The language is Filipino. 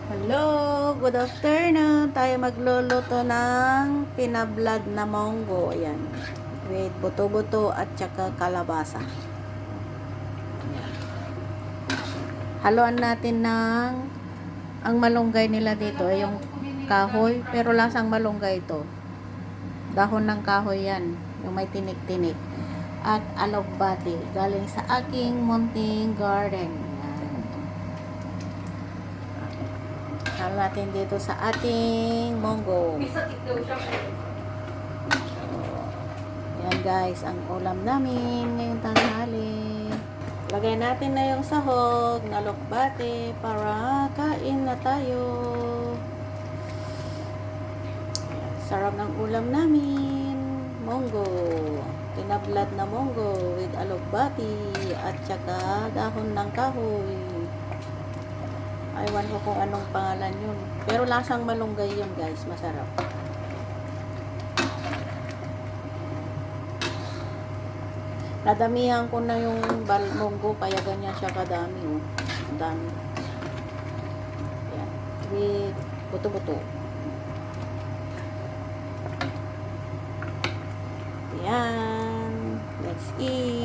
Hello, good afternoon. Tayo magluluto ng pinablad na monggo. Ayan. With buto-buto at saka kalabasa. Ayan. Haluan natin ng ang malunggay nila dito ay yung kahoy, pero lasang malunggay ito. Dahon ng kahoy yan, yung may tinik-tinik. At alogbati, galing sa aking munting garden. Halo natin dito sa ating monggo. Yan guys, ang ulam namin ngayong tanghali. Lagay natin na yung sahog na lokbate para kain na tayo. Sarap ng ulam namin. Monggo. Tinablad na monggo with alokbati at saka dahon ng kahoy. Aywan ko kung anong pangalan yun. Pero lasang malunggay yun guys. Masarap. Nadamihan ko na yung monggo kaya ganyan siya kadami. Oh. Ang dami. Yan. With buto-buto. Yan. Let's eat.